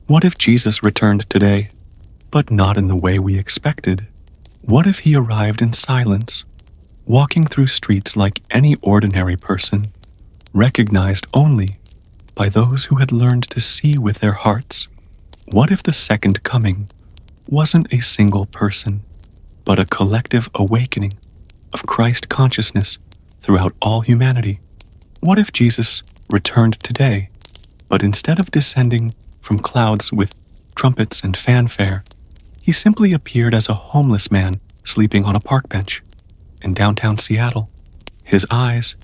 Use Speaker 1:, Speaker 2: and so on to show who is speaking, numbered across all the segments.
Speaker 1: What if Jesus returned today, but not in the way we expected? What if he arrived in silence, walking through streets like any ordinary person, recognized only by those who had learned to see with their hearts? What if the second coming wasn't a single person, but a collective awakening of Christ consciousness throughout all humanity? What if Jesus returned today, but instead of descending from clouds with trumpets and fanfare, he simply appeared as a homeless man sleeping on a park bench in downtown Seattle? His eyes,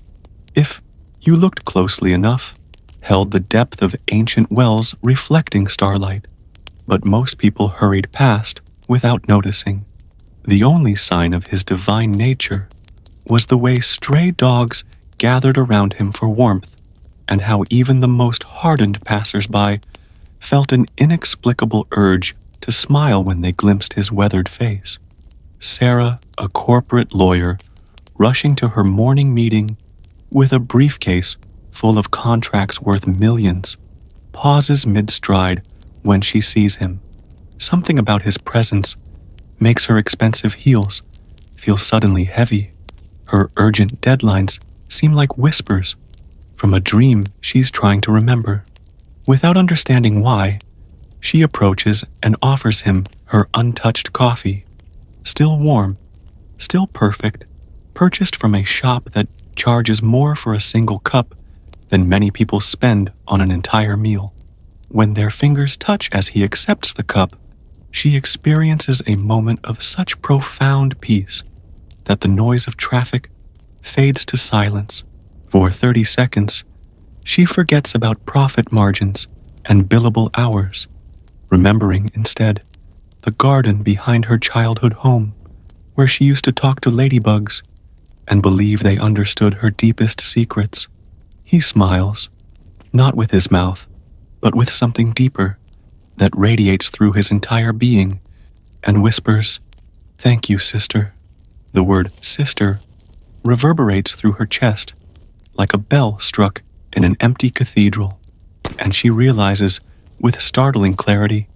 Speaker 1: if you looked closely enough, held the depth of ancient wells reflecting starlight, but most people hurried past without noticing. The only sign of his divine nature was the way stray dogs gathered around him for warmth, and how even the most hardened passers-by felt an inexplicable urge to smile when they glimpsed his weathered face. Sarah, a corporate lawyer, rushing to her morning meeting with a briefcase full of contracts worth millions, pauses mid-stride when she sees him. Something about his presence makes her expensive heels feel suddenly heavy. Her urgent deadlines seem like whispers from a dream she's trying to remember. Without understanding why, she approaches and offers him her untouched coffee, still warm, still perfect, purchased from a shop that charges more for a single cup than many people spend on an entire meal. When their fingers touch as he accepts the cup, she experiences a moment of such profound peace that the noise of traffic fades to silence. For 30 seconds, she forgets about profit margins and billable hours, remembering instead the garden behind her childhood home, where she used to talk to ladybugs and believe they understood her deepest secrets. He smiles, not with his mouth, but with something deeper that radiates through his entire being, and whispers, "Thank you, sister." The word sister reverberates through her chest like a bell struck in an empty cathedral, and she realizes with startling clarity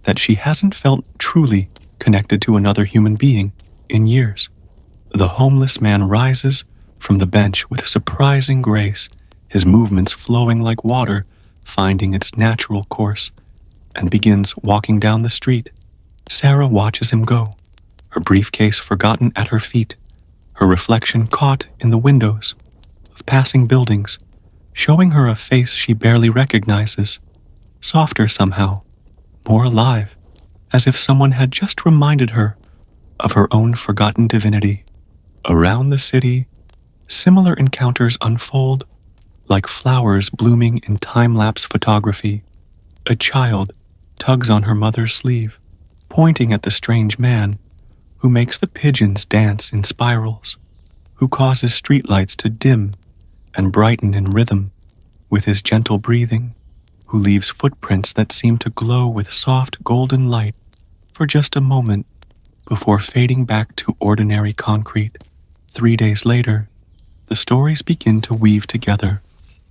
Speaker 1: that she hasn't felt truly connected to another human being in years. The homeless man rises from the bench with surprising grace, his movements flowing like water finding its natural course, and begins walking down the street. Sarah watches him go, her briefcase forgotten at her feet, her reflection caught in the windows of passing buildings, showing her a face she barely recognizes, softer somehow, more alive, as if someone had just reminded her of her own forgotten divinity. Around the city, similar encounters unfold like flowers blooming in time-lapse photography. A child tugs on her mother's sleeve, pointing at the strange man who makes the pigeons dance in spirals, who causes streetlights to dim and brighten in rhythm with his gentle breathing, who leaves footprints that seem to glow with soft golden light for just a moment before fading back to ordinary concrete. 3 days later, the stories begin to weave together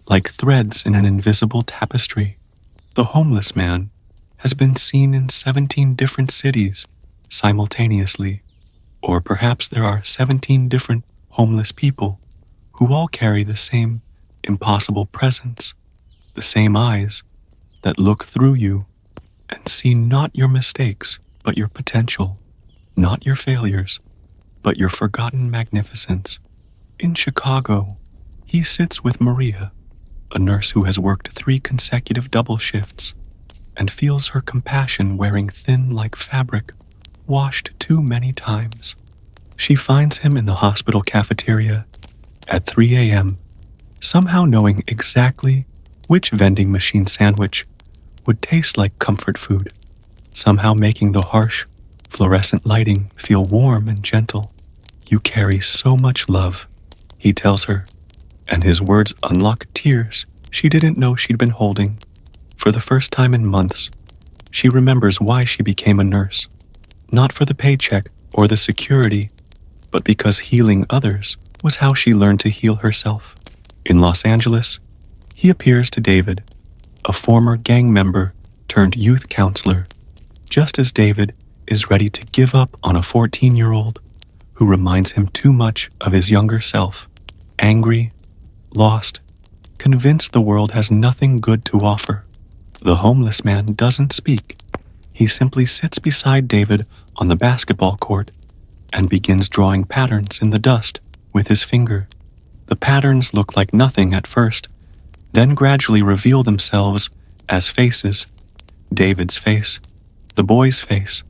Speaker 1: like threads in an invisible tapestry. The homeless man has been seen in 17 different cities simultaneously, or perhaps there are 17 different homeless people who all carry the same impossible presence, the same eyes that look through you and see not your mistakes, but your potential, not your failures, but your forgotten magnificence. In Chicago, he sits with Maria, a nurse who has worked 3 consecutive double shifts, and feels her compassion wearing thin like fabric, washed too many times. She finds him in the hospital cafeteria at 3 a.m., somehow knowing exactly which vending machine sandwich would taste like comfort food, somehow making the harsh, fluorescent lighting feel warm and gentle. "You carry so much love," he tells her, and his words unlock tears she didn't know she'd been holding. For the first time in months, she remembers why she became a nurse, not for the paycheck or the security, but because healing others was how she learned to heal herself. In Los Angeles, he appears to David, a former gang member turned youth counselor, just as David is ready to give up on a 14-year-old who reminds him too much of his younger self, angry, lost, convinced the world has nothing good to offer. The homeless man doesn't speak. He simply sits beside David on the basketball court and begins drawing patterns in the dust with his finger. The patterns look like nothing at first, then gradually reveal themselves as faces. David's face, the boy's face,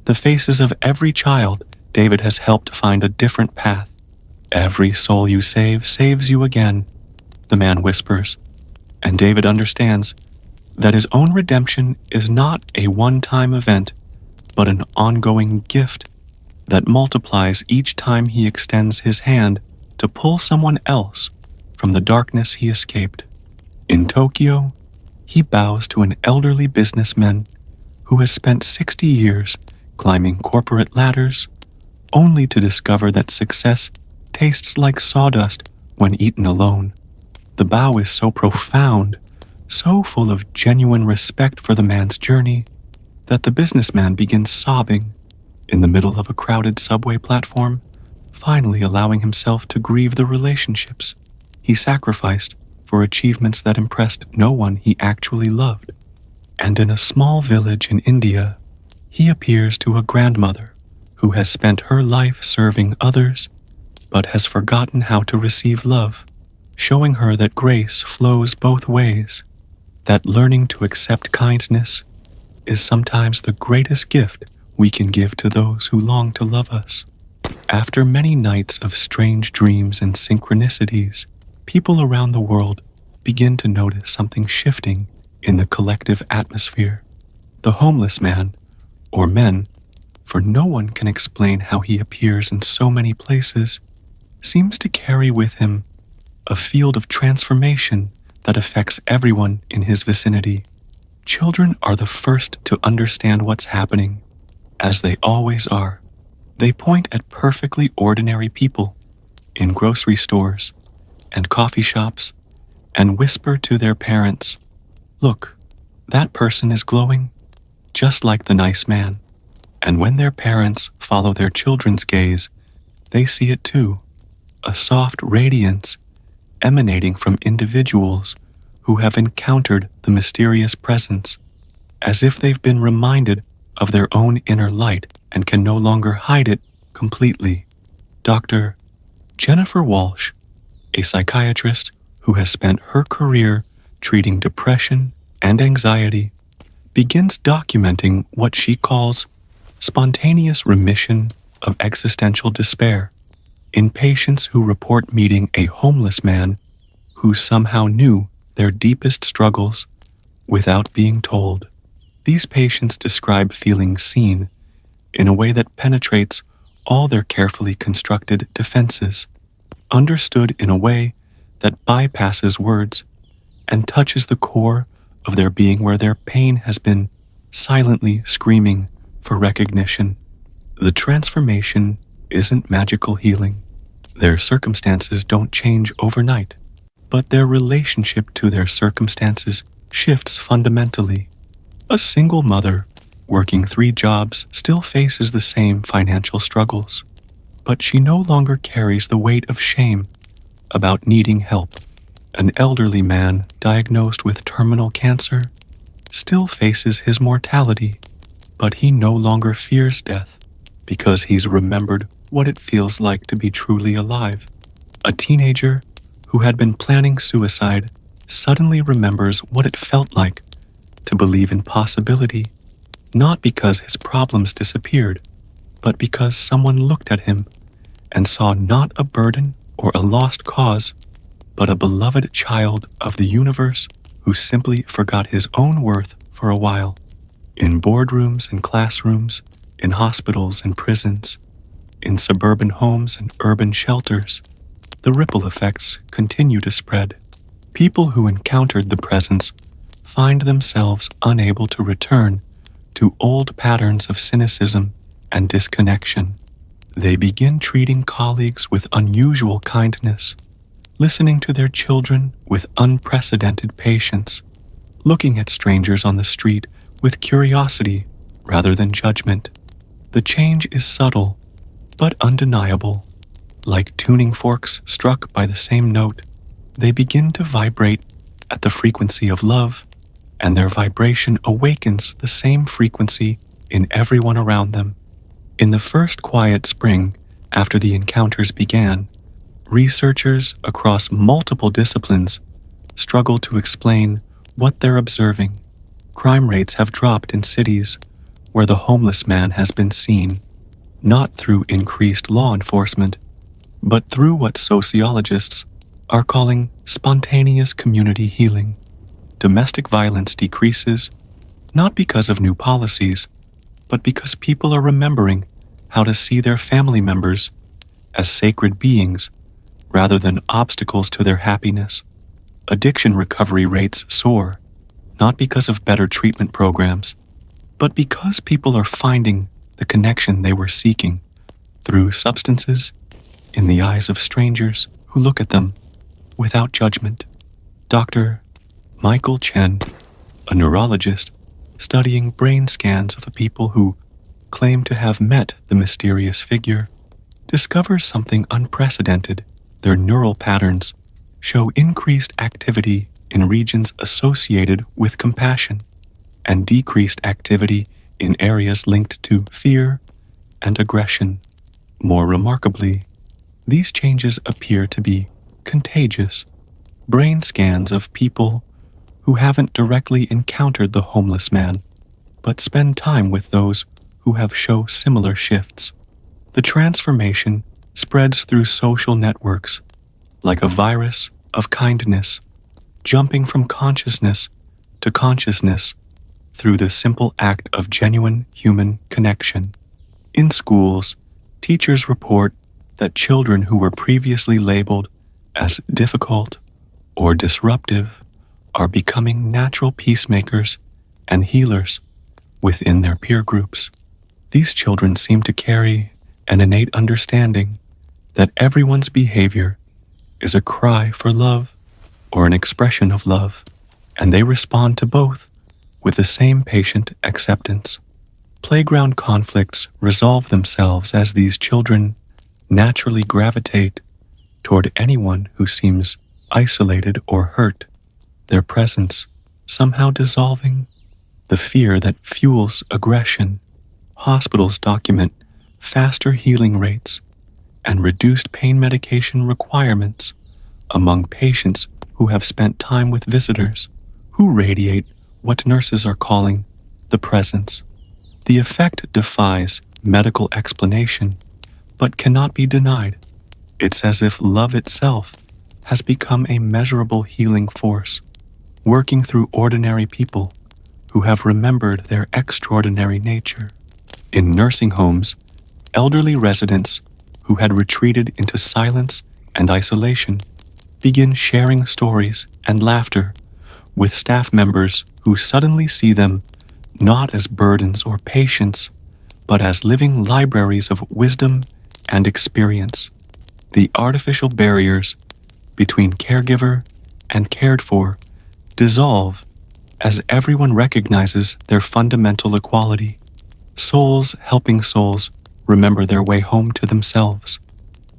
Speaker 1: the faces of every child David has helped find a different path. Every soul you save saves you again, the man whispers, and David understands that his own redemption is not a one-time event, but an ongoing gift that multiplies each time he extends his hand to pull someone else from the darkness he escaped. In Tokyo, he bows to an elderly businessman who has spent 60 years climbing corporate ladders, only to discover that success tastes like sawdust when eaten alone. The bow is so profound, so full of genuine respect for the man's journey, that the businessman begins sobbing in the middle of a crowded subway platform, finally allowing himself to grieve the relationships he sacrificed for achievements that impressed no one he actually loved. And in a small village in India, he appears to a grandmother who has spent her life serving others, but has forgotten how to receive love, showing her that grace flows both ways, that learning to accept kindness is sometimes the greatest gift we can give to those who long to love us. After many nights of strange dreams and synchronicities, people around the world begin to notice something shifting in the collective atmosphere. The homeless man, or men, for no one can explain how he appears in so many places, seems to carry with him a field of transformation that affects everyone in his vicinity. Children are the first to understand what's happening, as they always are. They point at perfectly ordinary people in grocery stores and coffee shops and whisper to their parents, "Look, that person is glowing, just like the nice man." And when their parents follow their children's gaze, they see it too, a soft radiance emanating from individuals who have encountered the mysterious presence, as if they've been reminded of their own inner light and can no longer hide it completely. Dr. Jennifer Walsh, a psychiatrist who has spent her career treating depression and anxiety, begins documenting what she calls spontaneous remission of existential despair in patients who report meeting a homeless man who somehow knew their deepest struggles without being told. These patients describe feeling seen in a way that penetrates all their carefully constructed defenses, understood in a way that bypasses words and touches the core of their being where their pain has been silently screaming for recognition. The transformation isn't magical healing. Their circumstances don't change overnight, but their relationship to their circumstances shifts fundamentally. A single mother working 3 jobs still faces the same financial struggles, but she no longer carries the weight of shame about needing help. An elderly man diagnosed with terminal cancer still faces his mortality, but he no longer fears death because he's remembered what it feels like to be truly alive. A teenager who had been planning suicide suddenly remembers what it felt like to believe in possibility, not because his problems disappeared, but because someone looked at him and saw not a burden or a lost cause, but a beloved child of the universe who simply forgot his own worth for a while. In boardrooms and classrooms, in hospitals and prisons, in suburban homes and urban shelters, the ripple effects continue to spread. People who encountered the presence find themselves unable to return to old patterns of cynicism and disconnection. They begin treating colleagues with unusual kindness, listening to their children with unprecedented patience, looking at strangers on the street with curiosity rather than judgment. The change is subtle but undeniable. Like tuning forks struck by the same note, they begin to vibrate at the frequency of love, and their vibration awakens the same frequency in everyone around them. In the first quiet spring after the encounters began, researchers across multiple disciplines struggle to explain what they're observing. Crime rates have dropped in cities where the homeless man has been seen, not through increased law enforcement, but through what sociologists are calling spontaneous community healing. Domestic violence decreases, not because of new policies, but because people are remembering how to see their family members as sacred beings rather than obstacles to their happiness. Addiction recovery rates soar, not because of better treatment programs, but because people are finding the connection they were seeking through substances in the eyes of strangers who look at them without judgment. Dr. Michael Chen, a neurologist studying brain scans of the people who claim to have met the mysterious figure, discovers something unprecedented. Their neural patterns show increased activity in regions associated with compassion and decreased activity in areas linked to fear and aggression. More remarkably, these changes appear to be contagious. Brain scans of people who haven't directly encountered the homeless man, but spend time with those who have show similar shifts. The transformation spreads through social networks like a virus of kindness, jumping from consciousness to consciousness through the simple act of genuine human connection. In schools, teachers report that children who were previously labeled as difficult or disruptive are becoming natural peacemakers and healers within their peer groups. These children seem to carry an innate understanding that everyone's behavior is a cry for love or an expression of love, and they respond to both with the same patient acceptance. Playground conflicts resolve themselves as these children naturally gravitate toward anyone who seems isolated or hurt, their presence somehow dissolving the fear that fuels aggression. Hospitals document faster healing rates and reduced pain medication requirements among patients who have spent time with visitors who radiate what nurses are calling the presence. The effect defies medical explanation, but cannot be denied. It's as if love itself has become a measurable healing force, working through ordinary people who have remembered their extraordinary nature. In nursing homes, elderly residents who had retreated into silence and isolation begin sharing stories and laughter with staff members who suddenly see them not as burdens or patients, but as living libraries of wisdom and experience. The artificial barriers between caregiver and cared for dissolve as everyone recognizes their fundamental equality. Souls helping souls remember their way home to themselves.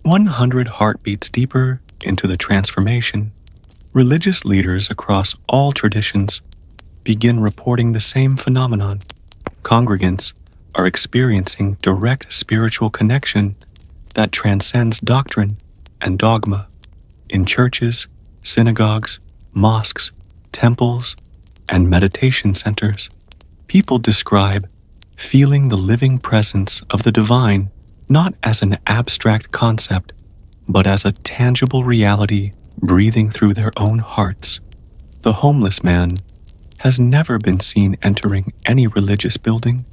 Speaker 1: 100 heartbeats deeper into the transformation, religious leaders across all traditions begin reporting the same phenomenon. Congregants are experiencing direct spiritual connection that transcends doctrine and dogma. In churches, synagogues, mosques, temples, and meditation centers, people describe feeling the living presence of the divine not as an abstract concept, but as a tangible reality breathing through their own hearts. The homeless man has never been seen entering any religious building,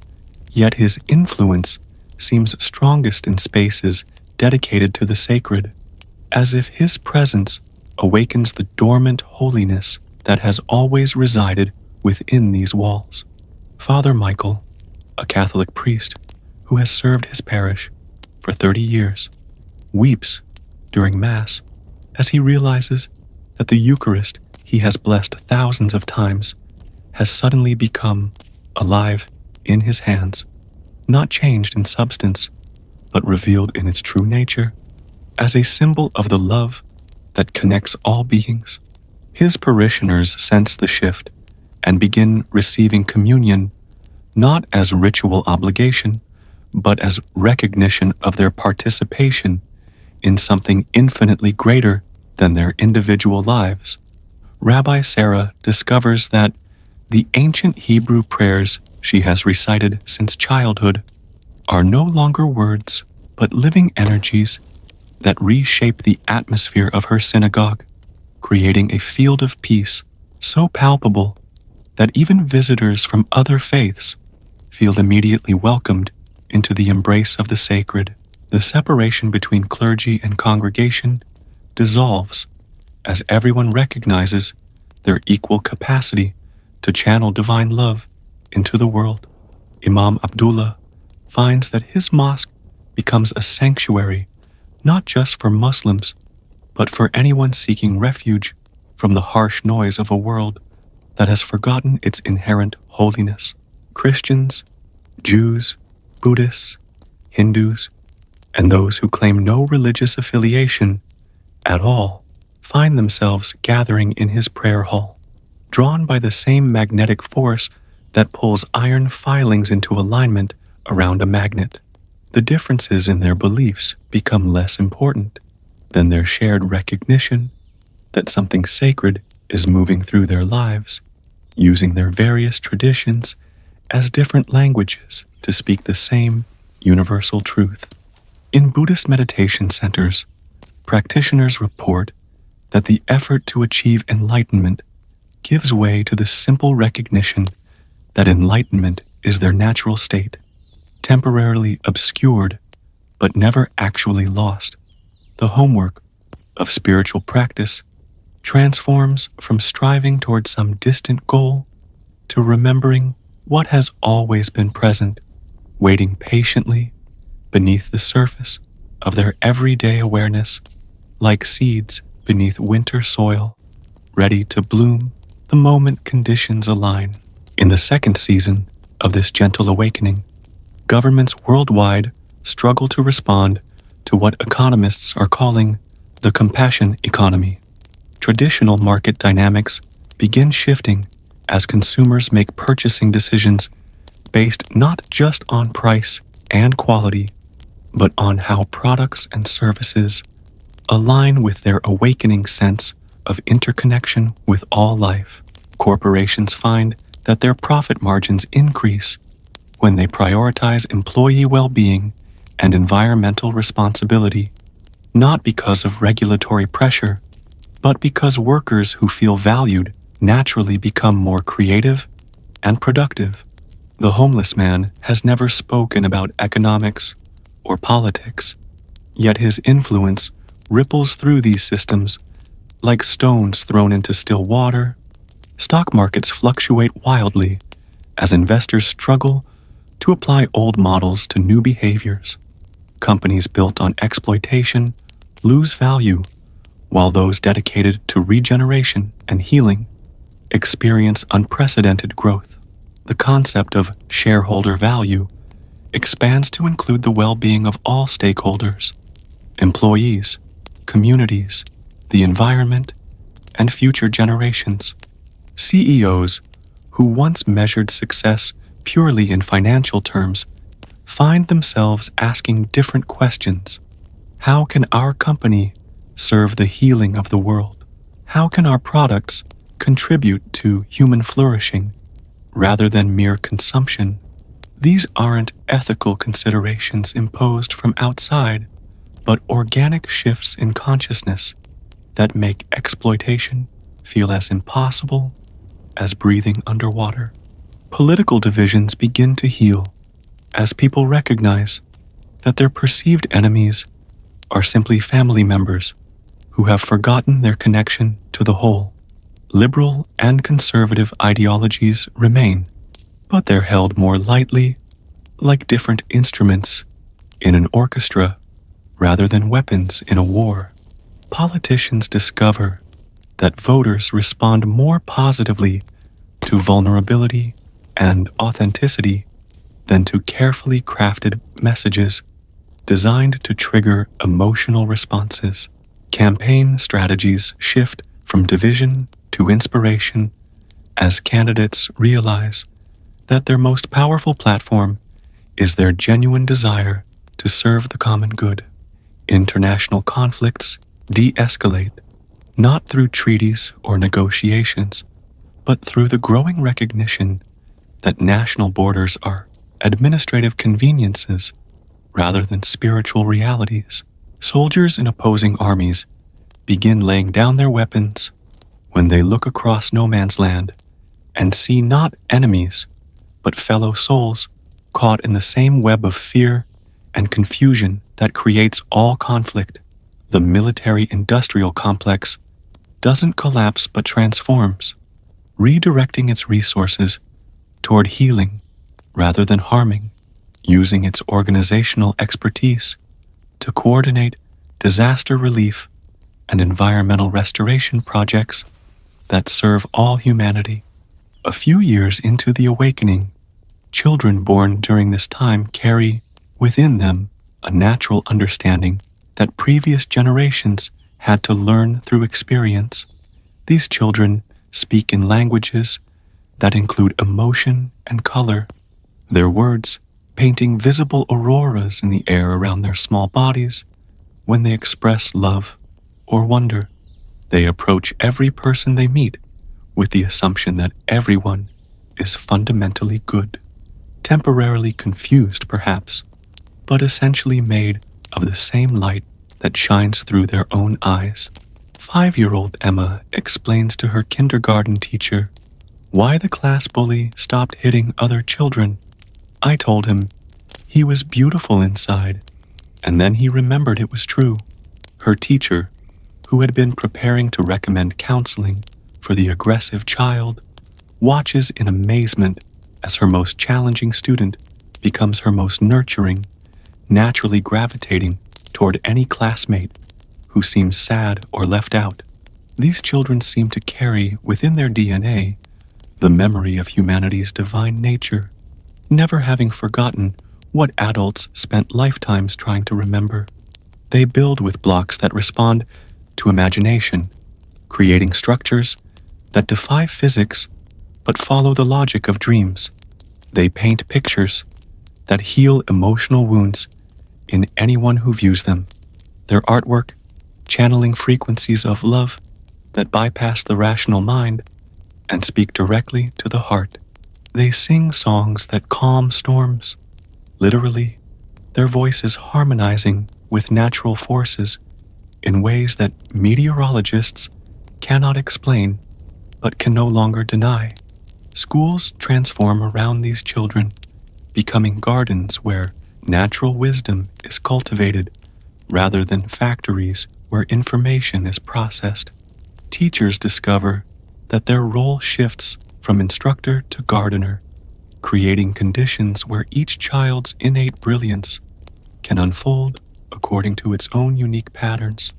Speaker 1: yet his influence seems strongest in spaces dedicated to the sacred, as if his presence awakens the dormant holiness that has always resided within these walls. Father Michael, a Catholic priest who has served his parish for 30 years, weeps during Mass as he realizes that the Eucharist he has blessed thousands of times has suddenly become alive in his hands, not changed in substance, but revealed in its true nature as a symbol of the love that connects all beings. His parishioners sense the shift and begin receiving communion not as ritual obligation, but as recognition of their participation in something infinitely greater than their individual lives. Rabbi Sarah discovers that the ancient Hebrew prayers she has recited since childhood are no longer words, but living energies that reshape the atmosphere of her synagogue, creating a field of peace so palpable that even visitors from other faiths feel immediately welcomed into the embrace of the sacred. The separation between clergy and congregation dissolves as everyone recognizes their equal capacity to channel divine love into the world. Imam Abdullah finds that his mosque becomes a sanctuary not just for Muslims, but for anyone seeking refuge from the harsh noise of a world that has forgotten its inherent holiness. Christians, Jews, Buddhists, Hindus, and those who claim no religious affiliation at all find themselves gathering in his prayer hall, drawn by the same magnetic force that pulls iron filings into alignment around a magnet. The differences in their beliefs become less important than their shared recognition that something sacred is moving through their lives, using their various traditions as different languages to speak the same universal truth. In Buddhist meditation centers, practitioners report that the effort to achieve enlightenment gives way to the simple recognition that enlightenment is their natural state, temporarily obscured but never actually lost. The homework of spiritual practice transforms from striving toward some distant goal to remembering what has always been present, waiting patiently beneath the surface of their everyday awareness, like seeds beneath winter soil, ready to bloom the moment conditions align. In the second season of this gentle awakening, governments worldwide struggle to respond to what economists are calling the compassion economy. Traditional market dynamics begin shifting as consumers make purchasing decisions based not just on price and quality, but on how products and services align with their awakening sense of interconnection with all life. Corporations find that their profit margins increase when they prioritize employee well-being and environmental responsibility, not because of regulatory pressure, but because workers who feel valued naturally become more creative and productive. The homeless man has never spoken about economics or politics, yet his influence ripples through these systems like stones thrown into still water. Stock markets fluctuate wildly as investors struggle to apply old models to new behaviors. Companies built on exploitation lose value, while those dedicated to regeneration and healing experience unprecedented growth. The concept of shareholder value expands to include the well-being of all stakeholders: employees, communities, the environment, and future generations. CEOs who once measured success purely in financial terms find themselves asking different questions. How can our company serve the healing of the world? How can our products contribute to human flourishing rather than mere consumption? These aren't ethical considerations imposed from outside, but organic shifts in consciousness that make exploitation feel as impossible as breathing underwater. Political divisions begin to heal as people recognize that their perceived enemies are simply family members who have forgotten their connection to the whole. Liberal and conservative ideologies remain, but they're held more lightly, like different instruments in an orchestra rather than weapons in a war. Politicians discover that voters respond more positively to vulnerability and authenticity than to carefully crafted messages designed to trigger emotional responses. Campaign strategies shift from division to inspiration as candidates realize that their most powerful platform is their genuine desire to serve the common good. International conflicts de-escalate not through treaties or negotiations, but through the growing recognition that national borders are administrative conveniences rather than spiritual realities. Soldiers in opposing armies begin laying down their weapons when they look across no man's land and see not enemies, but fellow souls caught in the same web of fear and confusion that creates all conflict. The military-industrial complex doesn't collapse but transforms, redirecting its resources toward healing rather than harming, using its organizational expertise to coordinate disaster relief and environmental restoration projects that serve all humanity. A few years into the awakening, children born during this time carry within them a natural understanding that previous generations had to learn through experience. These children speak in languages that include emotion and color, their words painting visible auroras in the air around their small bodies when they express love or wonder. They approach every person they meet with the assumption that everyone is fundamentally good, temporarily confused perhaps, but essentially made of the same light that shines through their own eyes. 5-year-old Emma explains to her kindergarten teacher why the class bully stopped hitting other children. I told him he was beautiful inside, and then he remembered it was true. Her teacher, who had been preparing to recommend counseling for the aggressive child, watches in amazement as her most challenging student becomes her most nurturing, naturally gravitating toward any classmate who seems sad or left out. These children seem to carry within their DNA the memory of humanity's divine nature, never having forgotten what adults spent lifetimes trying to remember. They build with blocks that respond to imagination, creating structures that defy physics but follow the logic of dreams. They paint pictures that heal emotional wounds in anyone who views them. Their artwork channeling frequencies of love that bypass the rational mind and speak directly to the heart. They sing songs that calm storms. Literally, their voices harmonizing with natural forces in ways that meteorologists cannot explain but can no longer deny. Schools transform around these children, becoming gardens where natural wisdom is cultivated rather than factories where information is processed. Teachers discover that their role shifts from instructor to gardener, creating conditions where each child's innate brilliance can unfold according to its own unique patterns.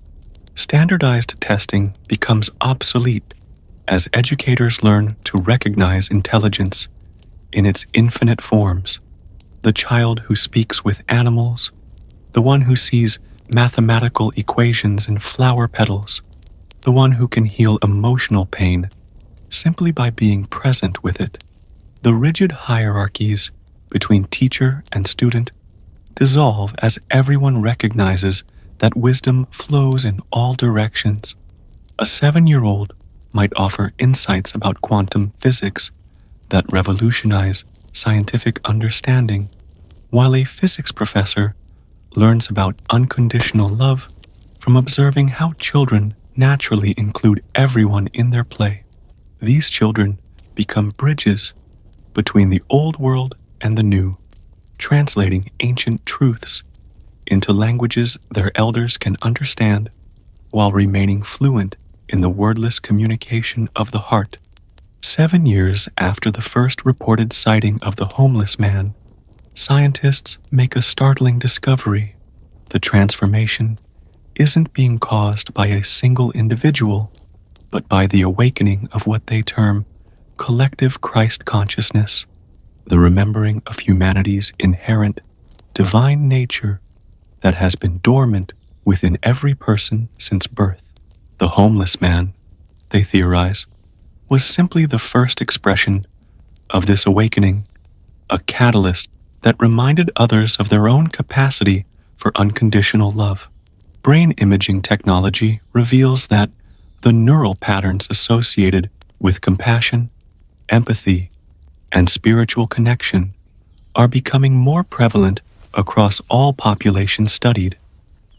Speaker 1: Standardized testing becomes obsolete as educators learn to recognize intelligence in its infinite forms. The child who speaks with animals, the one who sees mathematical equations in flower petals, the one who can heal emotional pain simply by being present with it. The rigid hierarchies between teacher and student dissolve as everyone recognizes that wisdom flows in all directions. A 7-year-old might offer insights about quantum physics that revolutionize scientific understanding, while a physics professor learns about unconditional love from observing how children naturally include everyone in their play. These children become bridges between the old world and the new, translating ancient truths into languages their elders can understand while remaining fluent in the wordless communication of the heart. 7 years after the first reported sighting of the homeless man, scientists make a startling discovery. The transformation isn't being caused by a single individual, but by the awakening of what they term collective Christ consciousness. the remembering of humanity's inherent divine nature that has been dormant within every person since birth. The homeless man, they theorize, was simply the first expression of this awakening, a catalyst that reminded others of their own capacity for unconditional love. Brain imaging technology reveals that the neural patterns associated with compassion, empathy, and spiritual connection are becoming more prevalent across all populations studied,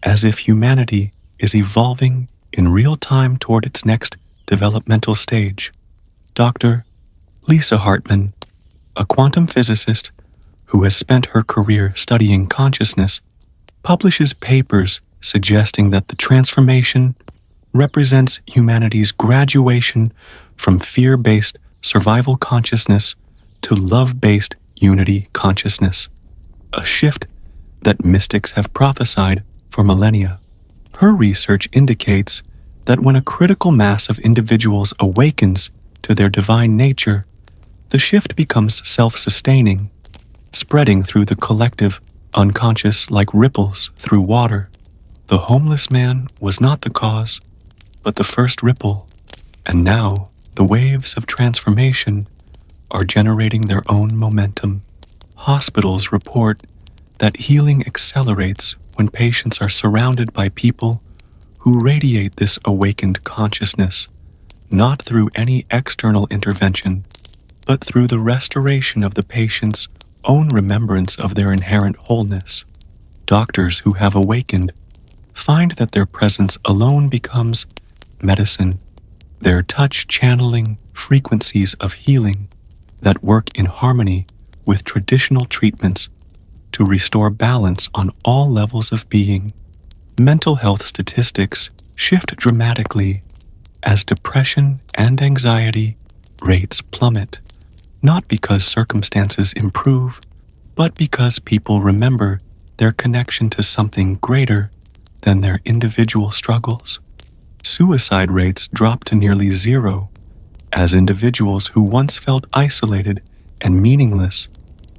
Speaker 1: as if humanity is evolving in real time toward its next developmental stage. Dr. Lisa Hartman, a quantum physicist who has spent her career studying consciousness, publishes papers suggesting that the transformation represents humanity's graduation from fear-based survival consciousness to love-based unity consciousness, a shift that mystics have prophesied for millennia. Her research indicates that when a critical mass of individuals awakens to their divine nature, the shift becomes self-sustaining, spreading through the collective unconscious like ripples through water. The homeless man was not the cause, but the first ripple, and now the waves of transformation are generating their own momentum. Hospitals report that healing accelerates when patients are surrounded by people who radiate this awakened consciousness, not through any external intervention, but through the restoration of the patient's own remembrance of their inherent wholeness. Doctors who have awakened find that their presence alone becomes medicine, their touch channeling frequencies of healing that work in harmony with traditional treatments to restore balance on all levels of being. Mental health statistics shift dramatically as depression and anxiety rates plummet, not because circumstances improve, but because people remember their connection to something greater than their individual struggles. Suicide rates drop to nearly zero as individuals who once felt isolated and meaningless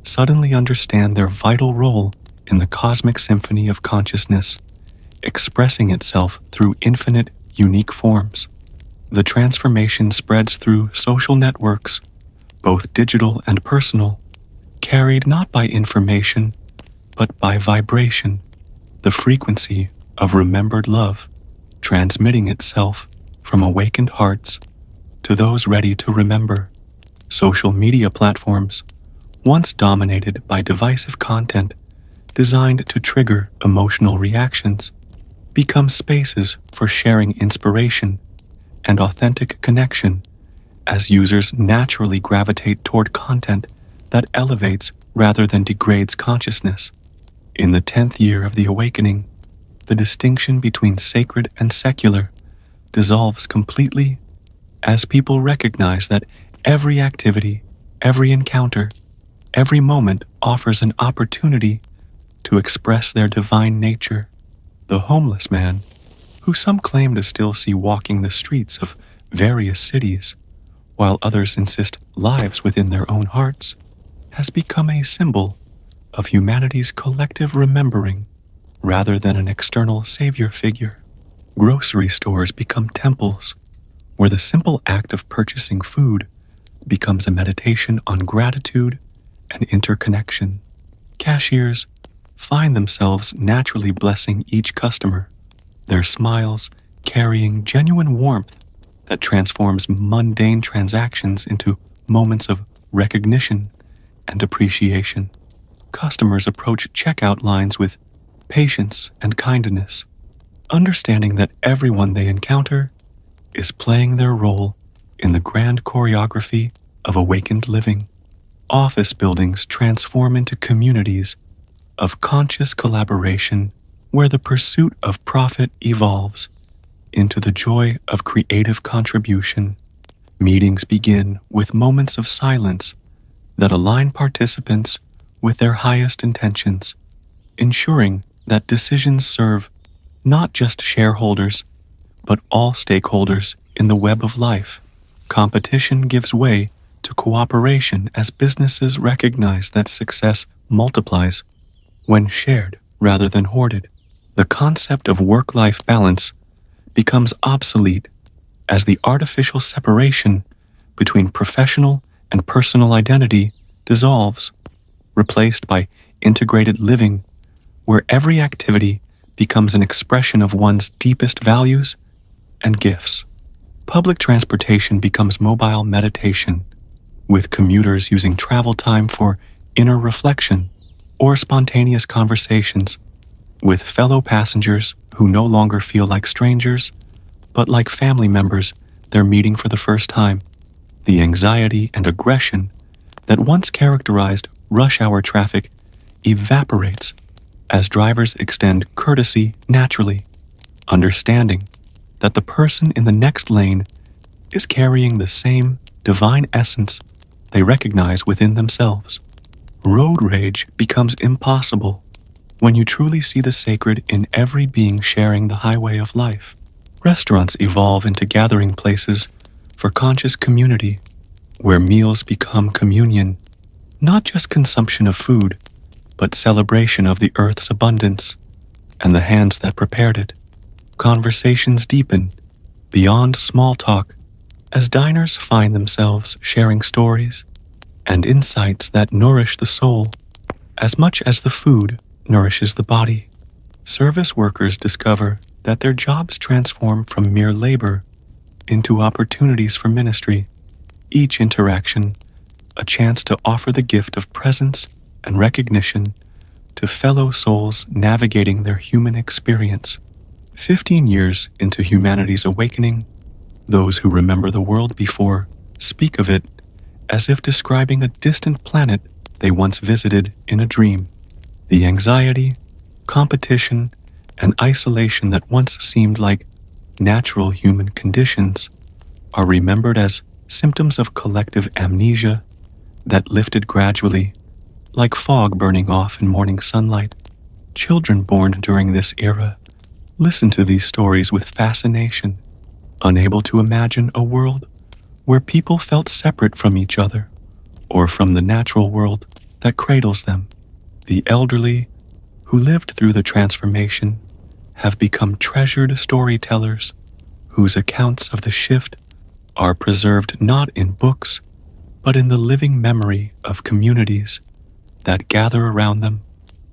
Speaker 1: suddenly understand their vital role in the cosmic symphony of consciousness, expressing itself through infinite, unique forms. The transformation spreads through social networks, both digital and personal, carried not by information, but by vibration, the frequency of remembered love, transmitting itself from awakened hearts to those ready to remember. Social media platforms, once dominated by divisive content designed to trigger emotional reactions, become spaces for sharing inspiration and authentic connection as users naturally gravitate toward content that elevates rather than degrades consciousness. In the 10th year of the awakening, the distinction between sacred and secular dissolves completely as people recognize that every activity, every encounter, every moment offers an opportunity to express their divine nature. The homeless man, who some claim to still see walking the streets of various cities, while others insist lives within their own hearts, has become a symbol of humanity's collective remembering rather than an external savior figure. Grocery stores become temples where the simple act of purchasing food becomes a meditation on gratitude and interconnection. Cashiers find themselves naturally blessing each customer, their smiles carrying genuine warmth that transforms mundane transactions into moments of recognition and appreciation. Customers approach checkout lines with patience and kindness, understanding that everyone they encounter is playing their role in the grand choreography of awakened living. Office buildings transform into communities of conscious collaboration where the pursuit of profit evolves into the joy of creative contribution. Meetings begin with moments of silence that align participants with their highest intentions, ensuring that decisions serve not just shareholders, but all stakeholders in the web of life. Competition gives way to cooperation as businesses recognize that success multiplies when shared rather than hoarded. The concept of work-life balance becomes obsolete as the artificial separation between professional and personal identity dissolves, replaced by integrated living where every activity becomes an expression of one's deepest values and gifts. Public transportation becomes mobile meditation, with commuters using travel time for inner reflection or spontaneous conversations with fellow passengers who no longer feel like strangers, but like family members they're meeting for the first time. The anxiety and aggression that once characterized rush hour traffic evaporates as drivers extend courtesy naturally, understanding that the person in the next lane is carrying the same divine essence they recognize within themselves. Road rage becomes impossible when you truly see the sacred in every being sharing the highway of life. Restaurants evolve into gathering places for conscious community, where meals become communion, not just consumption of food, but celebration of the earth's abundance and the hands that prepared it. Conversations deepen beyond small talk as diners find themselves sharing stories and insights that nourish the soul as much as the food nourishes the body. Service workers discover that their jobs transform from mere labor into opportunities for ministry, each interaction a chance to offer the gift of presence and recognition to fellow souls navigating their human experience. 15 years into humanity's awakening, those who remember the world before speak of it as if describing a distant planet they once visited in a dream. The anxiety, competition, and isolation that once seemed like natural human conditions are remembered as symptoms of collective amnesia that lifted gradually, like fog burning off in morning sunlight. Children born during this era listen to these stories with fascination, unable to imagine a world where people felt separate from each other or from the natural world that cradles them. The elderly, who lived through the transformation, have become treasured storytellers whose accounts of the shift are preserved not in books, but in the living memory of communities that gather around them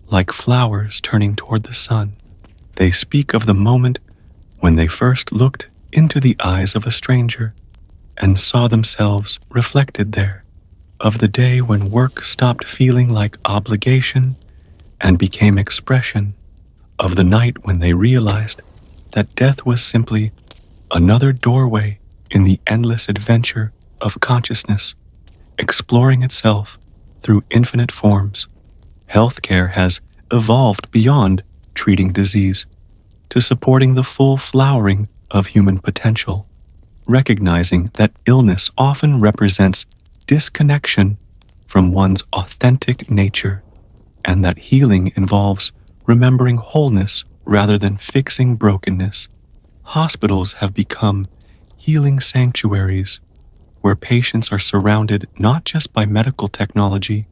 Speaker 1: like flowers turning toward the sun. They speak of the moment when they first looked into the eyes of a stranger and saw themselves reflected there, of the day when work stopped feeling like obligation and became expression, of the night when they realized that death was simply another doorway in the endless adventure of consciousness, exploring itself through infinite forms. Healthcare has evolved beyond treating disease to supporting the full flowering of human potential, recognizing that illness often represents disconnection from one's authentic nature, and that healing involves remembering wholeness rather than fixing brokenness. Hospitals have become healing sanctuaries where patients are surrounded not just by medical technology,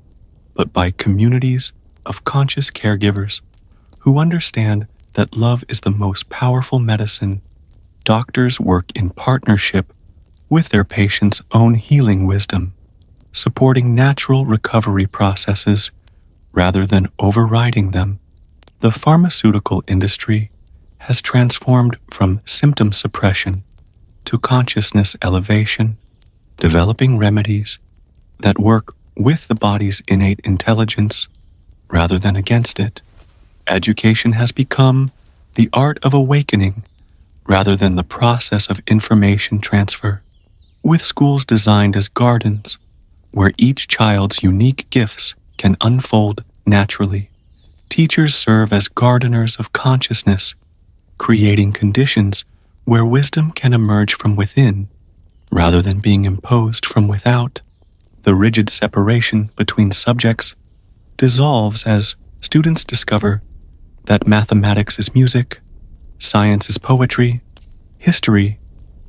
Speaker 1: but by communities of conscious caregivers who understand that love is the most powerful medicine. Doctors work in partnership with their patients' own healing wisdom, supporting natural recovery processes rather than overriding them. The pharmaceutical industry has transformed from symptom suppression to consciousness elevation, developing remedies that work with the body's innate intelligence rather than against it. Education has become the art of awakening rather than the process of information transfer, with schools designed as gardens where each child's unique gifts can unfold naturally. Teachers serve as gardeners of consciousness, creating conditions where wisdom can emerge from within rather than being imposed from without. The rigid separation between subjects dissolves as students discover that mathematics is music, science is poetry, history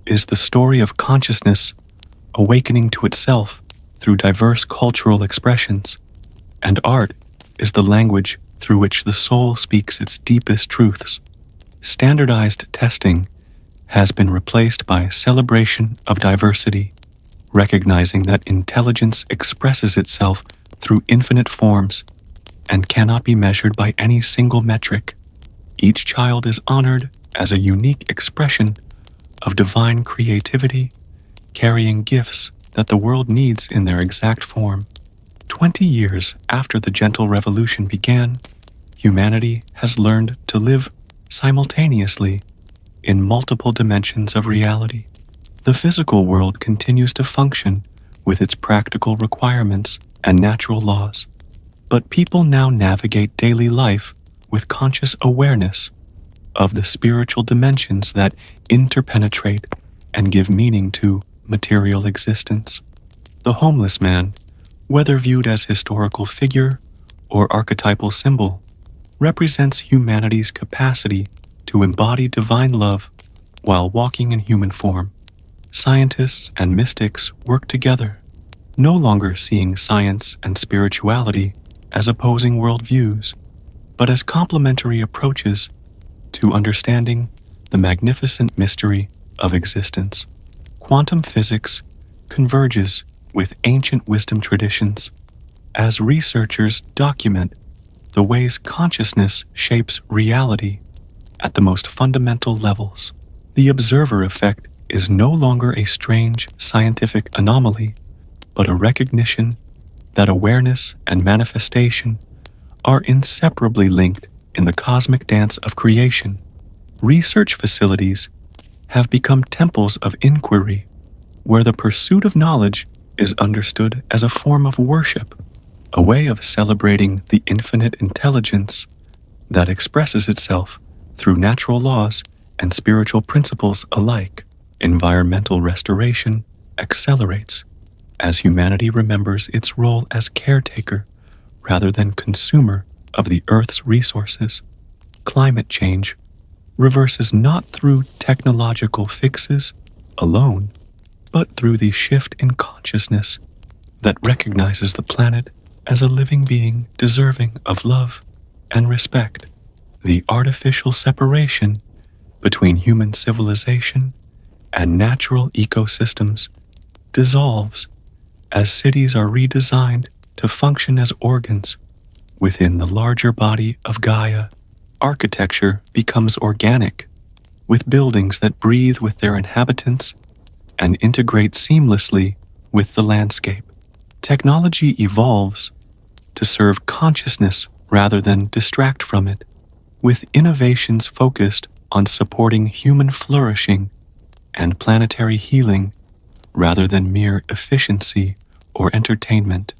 Speaker 1: is the story of consciousness awakening to itself. through diverse cultural expressions, and art is the language through which the soul speaks its deepest truths. Standardized testing has been replaced by celebration of diversity, recognizing that intelligence expresses itself through infinite forms and cannot be measured by any single metric. Each child is honored as a unique expression of divine creativity, carrying gifts that the world needs in their exact form. 20 years after the Gentle Revolution began, humanity has learned to live simultaneously in multiple dimensions of reality. The physical world continues to function with its practical requirements and natural laws, but people now navigate daily life with conscious awareness of the spiritual dimensions that interpenetrate and give meaning to material existence. The homeless man, whether viewed as historical figure or archetypal symbol, represents humanity's capacity to embody divine love while walking in human form. Scientists and mystics work together, no longer seeing science and spirituality as opposing worldviews, but as complementary approaches to understanding the magnificent mystery of existence. Quantum physics converges with ancient wisdom traditions as researchers document the ways consciousness shapes reality at the most fundamental levels. The observer effect is no longer a strange scientific anomaly, but a recognition that awareness and manifestation are inseparably linked in the cosmic dance of creation. Research facilities have become temples of inquiry, where the pursuit of knowledge is understood as a form of worship, a way of celebrating the infinite intelligence that expresses itself through natural laws and spiritual principles alike. Environmental restoration accelerates as humanity remembers its role as caretaker rather than consumer of the Earth's resources. Climate change reverses not through technological fixes alone, but through the shift in consciousness that recognizes the planet as a living being deserving of love and respect. The artificial separation between human civilization and natural ecosystems dissolves as cities are redesigned to function as organs within the larger body of Gaia. Architecture becomes organic, with buildings that breathe with their inhabitants and integrate seamlessly with the landscape. Technology evolves to serve consciousness rather than distract from it, with innovations focused on supporting human flourishing and planetary healing rather than mere efficiency or entertainment.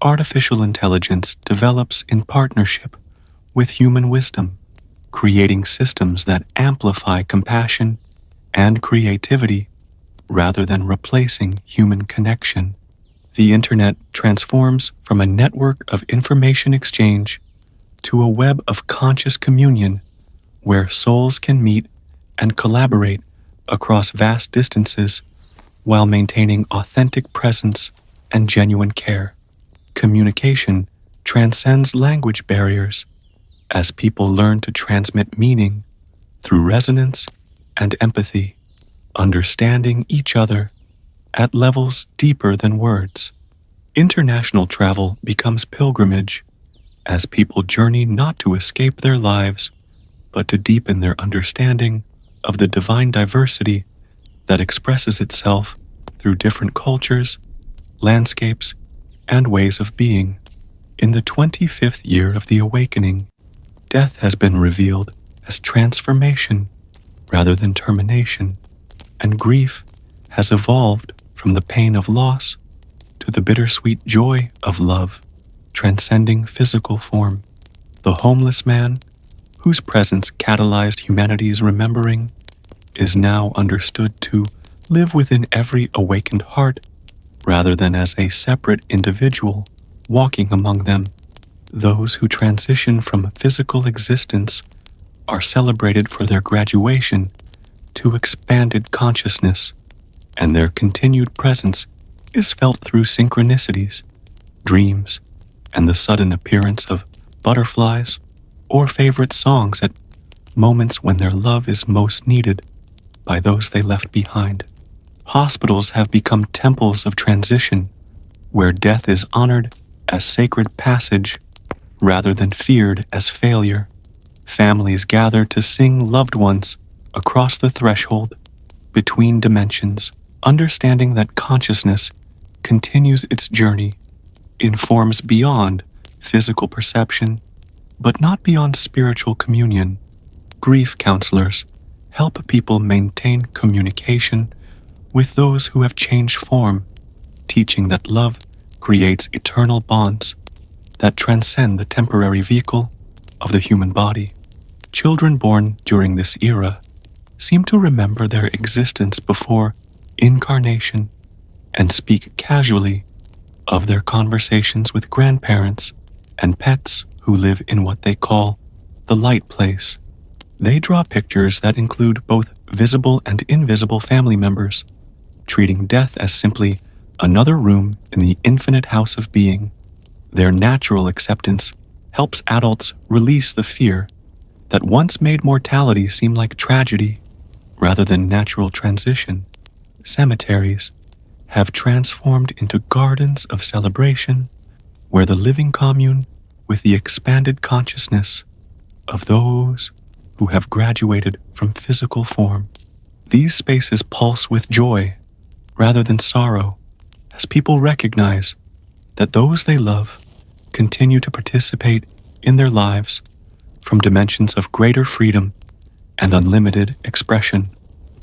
Speaker 1: Artificial intelligence develops in partnership with human wisdom, creating systems that amplify compassion and creativity rather than replacing human connection. The internet transforms from a network of information exchange to a web of conscious communion where souls can meet and collaborate across vast distances while maintaining authentic presence and genuine care. Communication transcends language barriers as people learn to transmit meaning through resonance and empathy, understanding each other at levels deeper than words. International travel becomes pilgrimage as people journey not to escape their lives, but to deepen their understanding of the divine diversity that expresses itself through different cultures, landscapes, and ways of being. In the 25th year of the awakening, death has been revealed as transformation rather than termination, and grief has evolved from the pain of loss to the bittersweet joy of love, transcending physical form. The homeless man, whose presence catalyzed humanity's remembering, is now understood to live within every awakened heart rather than as a separate individual walking among them. Those who transition from physical existence are celebrated for their graduation to expanded consciousness, and their continued presence is felt through synchronicities, dreams, and the sudden appearance of butterflies or favorite songs at moments when their love is most needed by those they left behind. Hospitals have become temples of transition where death is honored as sacred passage rather than feared as failure. Families gather to sing loved ones across the threshold between dimensions, understanding that consciousness continues its journey, informs beyond physical perception, but not beyond spiritual communion. Grief counselors help people maintain communication with those who have changed form, teaching that love creates eternal bonds that transcend the temporary vehicle of the human body. Children born during this era seem to remember their existence before incarnation and speak casually of their conversations with grandparents and pets who live in what they call the light place. They draw pictures that include both visible and invisible family members, treating death as simply another room in the infinite house of being. Their natural acceptance helps adults release the fear that once made mortality seem like tragedy rather than natural transition. Cemeteries have transformed into gardens of celebration where the living commune with the expanded consciousness of those who have graduated from physical form. These spaces pulse with joy rather than sorrow as people recognize that those they love continue to participate in their lives from dimensions of greater freedom and unlimited expression.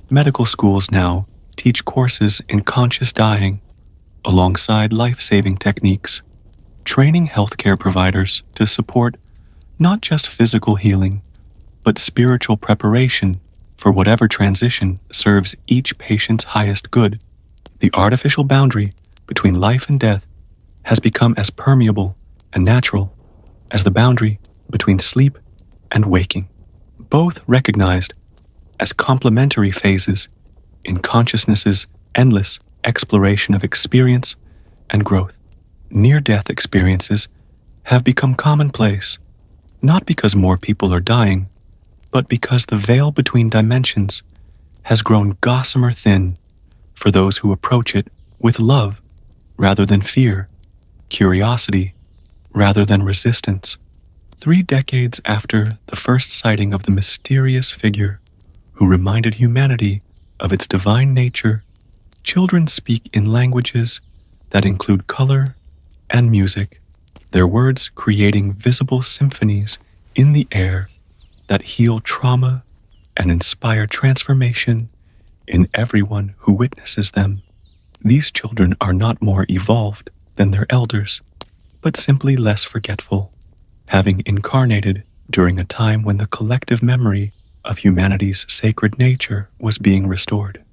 Speaker 1: Medical schools now teach courses in conscious dying alongside life-saving techniques, training healthcare providers to support not just physical healing, but spiritual preparation for whatever transition serves each patient's highest good. The artificial boundary between life and death has become as permeable and natural as the boundary between sleep and waking, both recognized as complementary phases in consciousness's endless exploration of experience and growth. Near-death experiences have become commonplace, not because more people are dying, but because the veil between dimensions has grown gossamer thin for those who approach it with love rather than fear, curiosity rather than resistance. 3 decades after the first sighting of the mysterious figure who reminded humanity of its divine nature, children speak in languages that include color and music, their words creating visible symphonies in the air that heal trauma and inspire transformation in everyone who witnesses them. These children are not more evolved than their elders, but simply less forgetful, having incarnated during a time when the collective memory of humanity's sacred nature was being restored.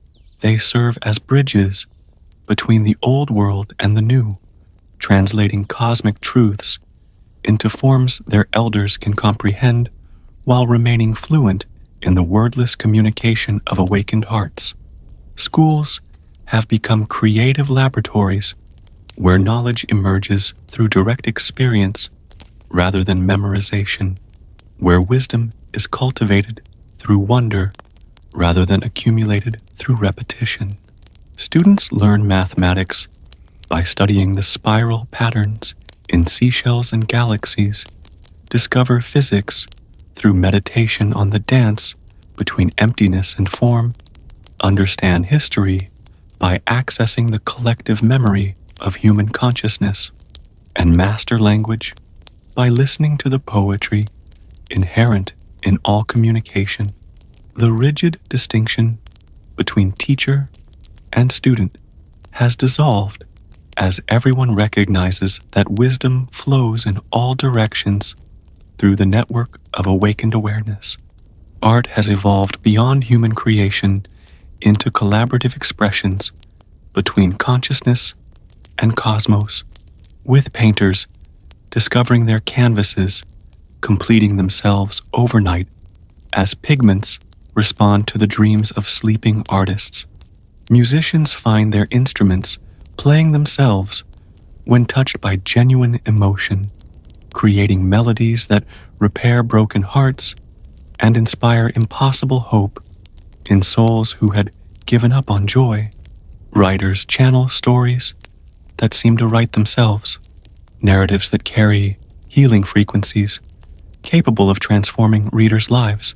Speaker 1: They serve as bridges between the old world and the new, translating cosmic truths into forms their elders can comprehend while remaining fluent in the wordless communication of awakened hearts. Schools have become creative laboratories where knowledge emerges through direct experience rather than memorization, where wisdom is cultivated through wonder rather than accumulated through repetition. Students learn mathematics by studying the spiral patterns in seashells and galaxies, discover physics through meditation on the dance between emptiness and form, understand history by accessing the collective memory of human consciousness, and master language by listening to the poetry inherent in all communication. The rigid distinction between teacher and student has dissolved as everyone recognizes that wisdom flows in all directions through the network of awakened awareness. Art has evolved beyond human creation into collaborative expressions between consciousness and cosmos, with painters discovering their canvases completing themselves overnight as pigments respond to the dreams of sleeping artists. Musicians find their instruments playing themselves when touched by genuine emotion, creating melodies that repair broken hearts and inspire impossible hope in souls who had given up on joy. Writers channel stories that seem to write themselves, narratives that carry healing frequencies capable of transforming readers' lives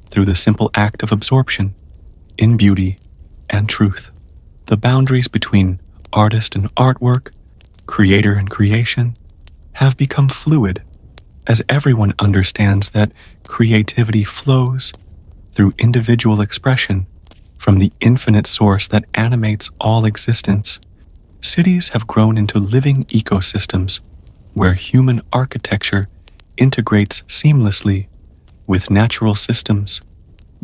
Speaker 1: through the simple act of absorption in beauty and truth. The boundaries between artist and artwork, creator and creation, have become fluid as everyone understands that creativity flows through individual expression from the infinite source that animates all existence. Cities have grown into living ecosystems where human architecture integrates seamlessly with natural systems,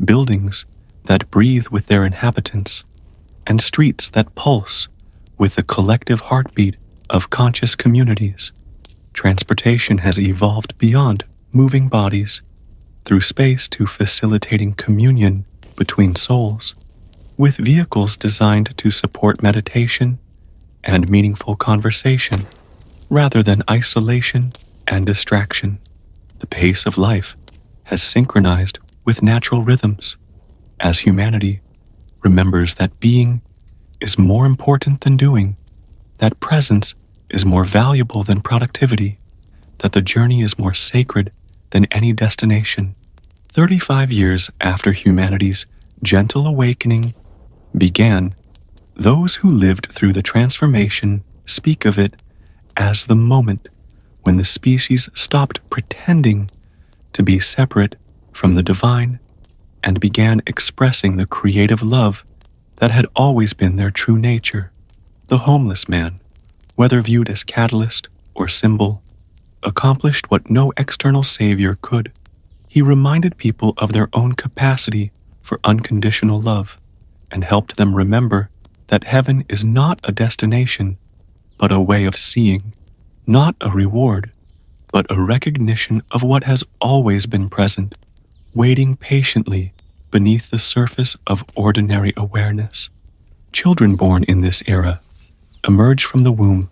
Speaker 1: buildings that breathe with their inhabitants, and streets that pulse with the collective heartbeat of conscious communities. Transportation has evolved beyond moving bodies through space to facilitating communion between souls, with vehicles designed to support meditation and meaningful conversation rather than isolation and distraction. The pace of life has synchronized with natural rhythms as humanity remembers that being is more important than doing, that presence is more valuable than productivity, that the journey is more sacred than any destination. 35 years after humanity's gentle awakening began, those who lived through the transformation speak of it as the moment when the species stopped pretending to be separate from the divine and began expressing the creative love that had always been their true nature. The homeless man, whether viewed as catalyst or symbol, accomplished what no external savior could. He reminded people of their own capacity for unconditional love and helped them remember that heaven is not a destination, but a way of seeing, not a reward, but a recognition of what has always been present, waiting patiently beneath the surface of ordinary awareness. Children born in this era emerge from the womb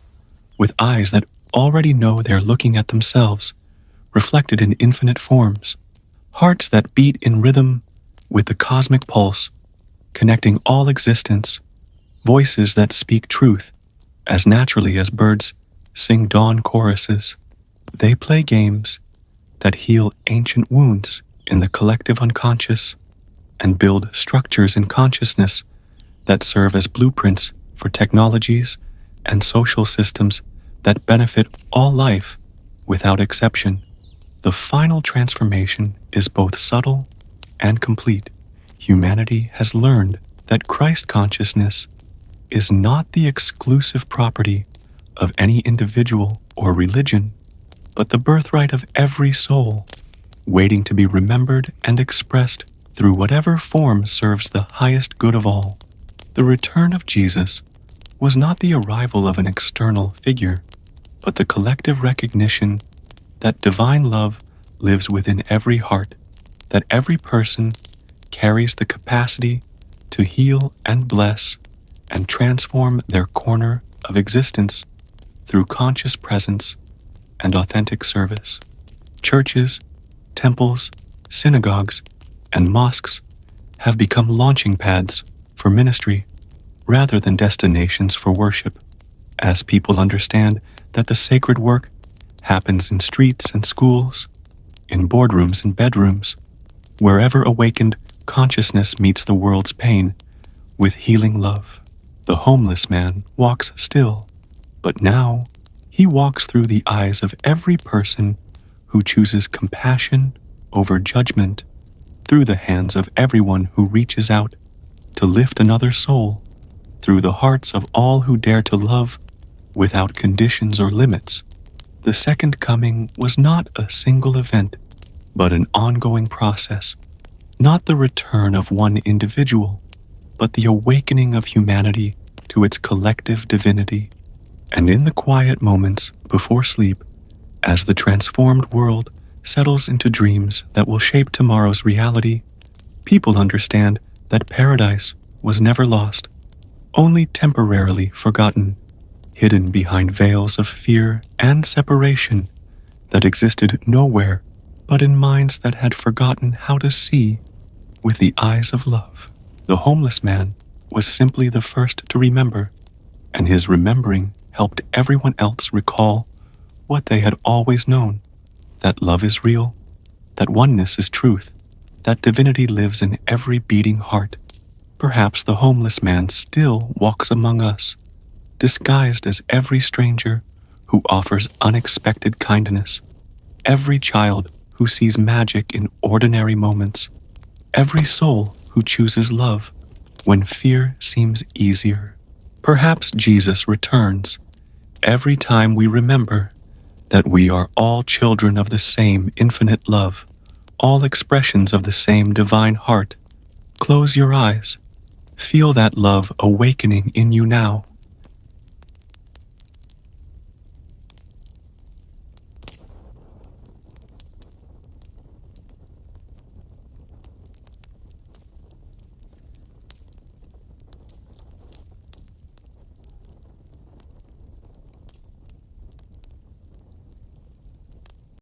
Speaker 1: with eyes that already know they're looking at themselves, reflected in infinite forms, hearts that beat in rhythm with the cosmic pulse, connecting all existence, voices that speak truth as naturally as birds sing dawn choruses. They play games that heal ancient wounds in the collective unconscious and build structures in consciousness that serve as blueprints for technologies and social systems that benefit all life without exception. The final transformation is both subtle and complete. Humanity has learned that Christ consciousness is not the exclusive property of any individual or religion, but the birthright of every soul, waiting to be remembered and expressed through whatever form serves the highest good of all. The return of Jesus was not the arrival of an external figure, but the collective recognition that divine love lives within every heart, that every person carries the capacity to heal and bless and transform their corner of existence through conscious presence and authentic service. Churches, temples, synagogues, and mosques have become launching pads for ministry rather than destinations for worship, as people understand that the sacred work happens in streets and schools, in boardrooms and bedrooms, wherever awakened consciousness meets the world's pain with healing love. The homeless man walks still, but now he walks through the eyes of every person who chooses compassion over judgment, through the hands of everyone who reaches out to lift another soul, through the hearts of all who dare to love without conditions or limits. The second coming was not a single event, but an ongoing process, not the return of one individual, but the awakening of humanity to its collective divinity. And in the quiet moments before sleep, as the transformed world settles into dreams that will shape tomorrow's reality, people understand that paradise was never lost, only temporarily forgotten. hidden behind veils of fear and separation that existed nowhere but in minds that had forgotten how to see with the eyes of love. The homeless man was simply the first to remember, and his remembering helped everyone else recall what they had always known, that love is real, that oneness is truth, that divinity lives in every beating heart. Perhaps the homeless man still walks among us, disguised as every stranger who offers unexpected kindness, every child who sees magic in ordinary moments, every soul who chooses love when fear seems easier. Perhaps Jesus returns every time we remember that we are all children of the same infinite love, all expressions of the same divine heart. Close your eyes. Feel that love awakening in you now.